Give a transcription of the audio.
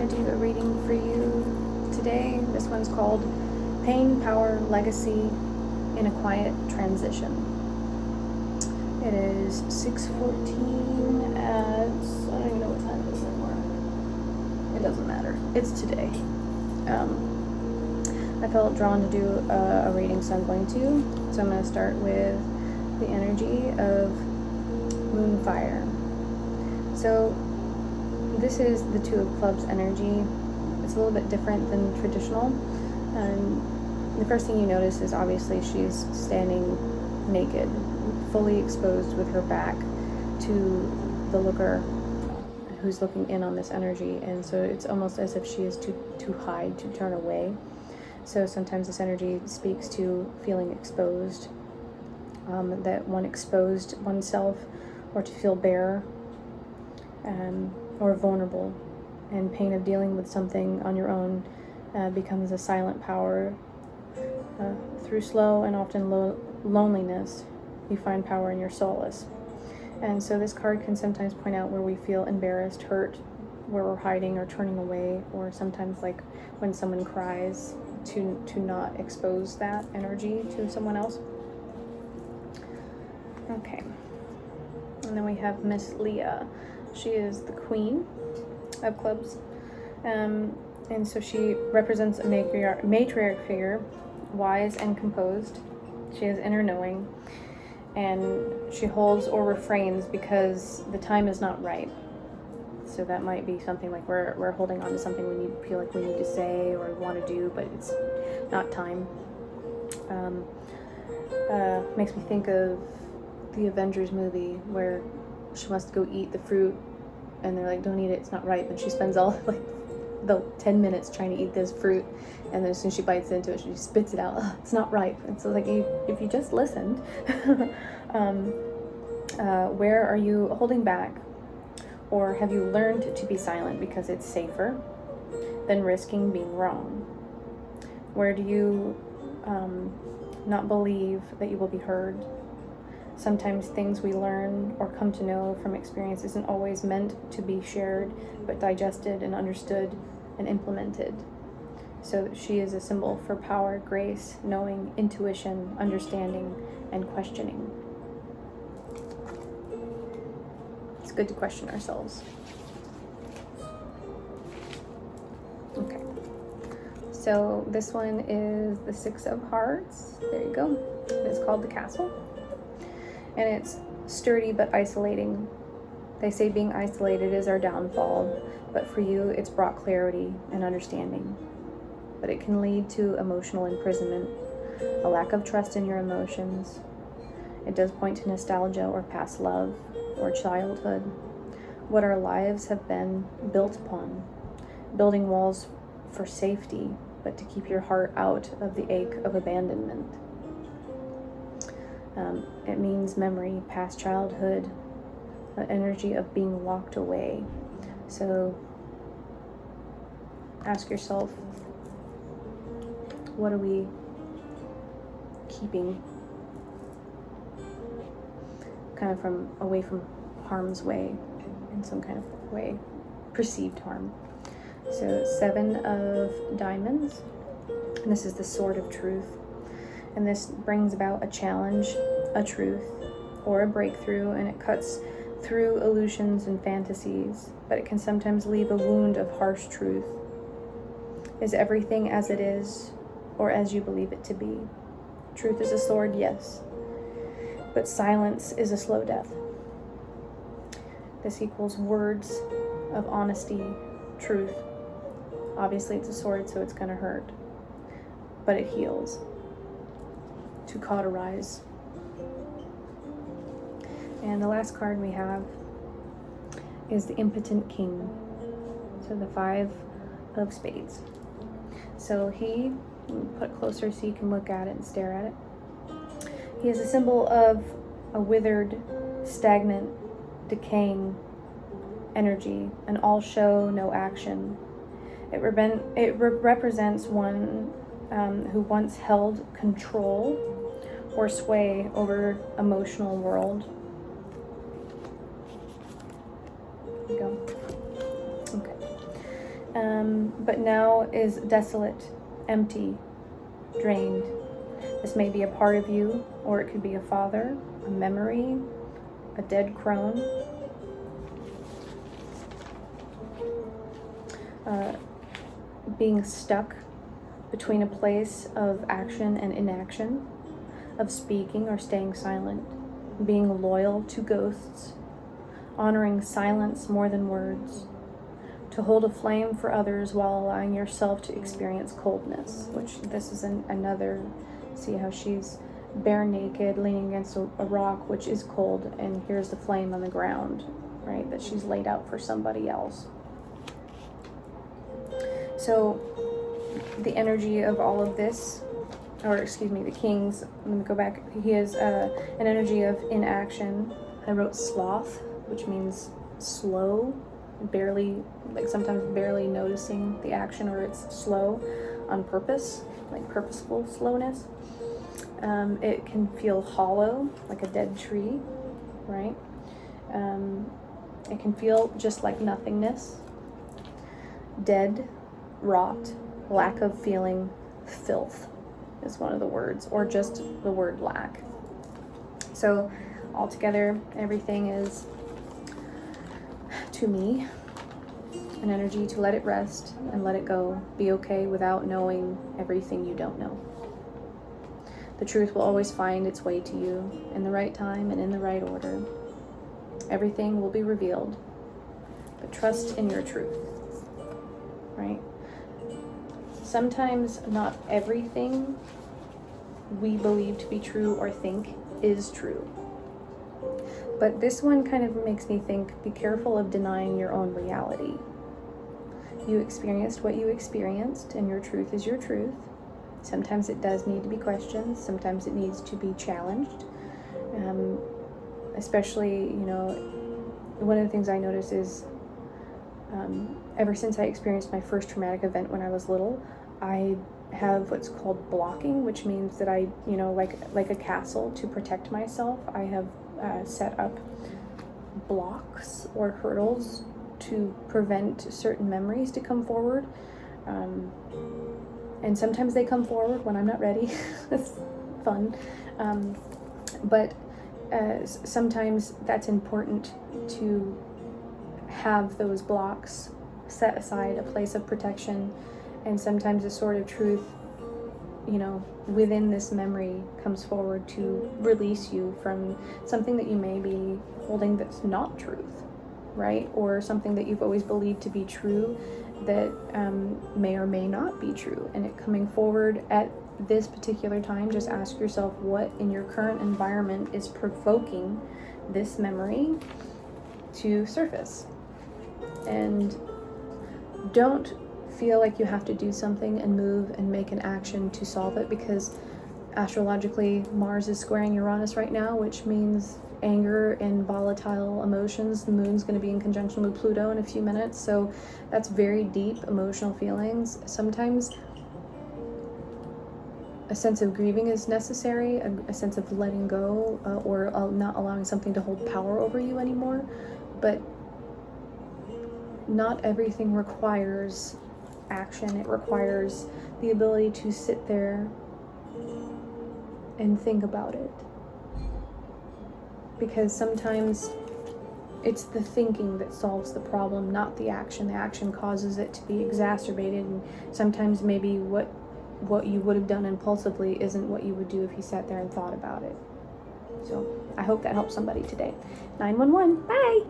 want to do a reading for you today. This one's called Pain, Power, Legacy in a Quiet Transition. It is 6:14 at, I don't even know what time it is anymore. It doesn't matter. It's today. I felt drawn to do a reading, so I'm going to. So I'm going to start with the energy of Moonfire. So this is the Two of Clubs energy. It's a little bit different than traditional. The first thing you notice is obviously she's standing naked, fully exposed with her back to the looker who's looking in on this energy, and so it's almost as if she is to hide, to turn away. So sometimes this energy speaks to feeling exposed, that one exposed oneself, or to feel bare, or vulnerable, and pain of dealing with something on your own becomes a silent power. Through slow and often loneliness, you find power in your solace. And so this card can sometimes point out where we feel embarrassed, hurt, where we're hiding or turning away, or sometimes like when someone cries, to not expose that energy to someone else. Okay. And then we have Miss Leah. She is the Queen of Clubs. And so she represents a matriarch figure, wise and composed. She has inner knowing, and she holds or refrains because the time is not right. So that might be something like we're holding on to something we feel like we need to say or want to do, but it's not time. Makes me think of the Avengers movie where she wants to go eat the fruit, and they're like, don't eat it, it's not ripe, and she spends all like the 10 minutes trying to eat this fruit, and then as soon as she bites into it, she spits it out. It's not ripe. And so like, if you just listened, where are you holding back, or have you learned to be silent because it's safer than risking being wrong? Where do you not believe that you will be heard? Sometimes things we learn or come to know from experience isn't always meant to be shared, but digested and understood and implemented. So she is a symbol for power, grace, knowing, intuition, understanding, and questioning. It's good to question ourselves. Okay. So this one is the Six of Hearts. There you go. It's called the Castle. And it's sturdy but isolating. They say being isolated is our downfall, but for you, it's brought clarity and understanding. But it can lead to emotional imprisonment, a lack of trust in your emotions. It does point to nostalgia or past love or childhood, what our lives have been built upon, building walls for safety, but to keep your heart out of the ache of abandonment. It means memory, past childhood, the energy of being locked away. So ask yourself, what are we keeping kind of away from harm's way, in some kind of way, perceived harm. So 7 of Diamonds, and this is the Sword of Truth. And this brings about a challenge, a truth, or a breakthrough, and it cuts through illusions and fantasies, but it can sometimes leave a wound of harsh truth. Is everything as it is, or as you believe it to be? Truth is a sword, yes, but silence is a slow death. This equals words of honesty, truth. Obviously it's a sword, so it's going to hurt, but it heals. To cauterize. And the last card we have is the Impotent King. So the 5 of Spades. So he, put it closer so you can look at it and stare at it. He is a symbol of a withered, stagnant, decaying energy, an all show, no action. It represents one who once held control or sway over emotional world. There you go. Okay. but now is desolate, empty, drained. This may be a part of you, or it could be a father, a memory, a dead crone. Being stuck between a place of action and inaction, of speaking or staying silent, being loyal to ghosts, honoring silence more than words, to hold a flame for others while allowing yourself to experience coldness, which this is another, see how she's bare naked, leaning against a rock, which is cold, and here's the flame on the ground, right, that she's laid out for somebody else. So the energy of all of this, or excuse me, the kings, let me go back, he has an energy of inaction. I wrote sloth, which means slow, barely, like sometimes barely noticing the action, or it's slow on purpose, like purposeful slowness. It can feel hollow, like a dead tree, right? It can feel just like nothingness, dead, rot, lack of feeling, filth is one of the words, or just the word lack. So altogether, everything is, to me, an energy to let it rest and let it go. Be okay without knowing everything you don't know. The truth will always find its way to you in the right time and in the right order. Everything will be revealed, but trust in your truth, right? Sometimes not everything we believe to be true or think is true. But this one kind of makes me think, be careful of denying your own reality. You experienced what you experienced, and your truth is your truth. Sometimes it does need to be questioned. Sometimes it needs to be challenged. Especially, you know, one of the things I notice is ever since I experienced my first traumatic event when I was little, I have what's called blocking, which means that I, you know, like a castle, to protect myself, I have set up blocks or hurdles to prevent certain memories to come forward. And sometimes they come forward when I'm not ready. It's fun. But sometimes that's important to have those blocks set aside, a place of protection, and sometimes a sort of truth, you know, within this memory comes forward to release you from something that you may be holding that's not truth, right? Or something that you've always believed to be true that may or may not be true. And it coming forward at this particular time, just ask yourself what in your current environment is provoking this memory to surface. And don't feel like you have to do something and move and make an action to solve it, because astrologically Mars is squaring Uranus right now, which means anger and volatile emotions. The moon's going to be in conjunction with Pluto in a few minutes, so that's very deep emotional feelings. Sometimes a sense of grieving is necessary, a sense of letting go, or not allowing something to hold power over you anymore. But not everything requires action. It requires the ability to sit there and think about it. Because sometimes it's the thinking that solves the problem, not the action. The action causes it to be exacerbated, and sometimes maybe what you would have done impulsively isn't what you would do if you sat there and thought about it. So I hope that helps somebody today. 911, bye!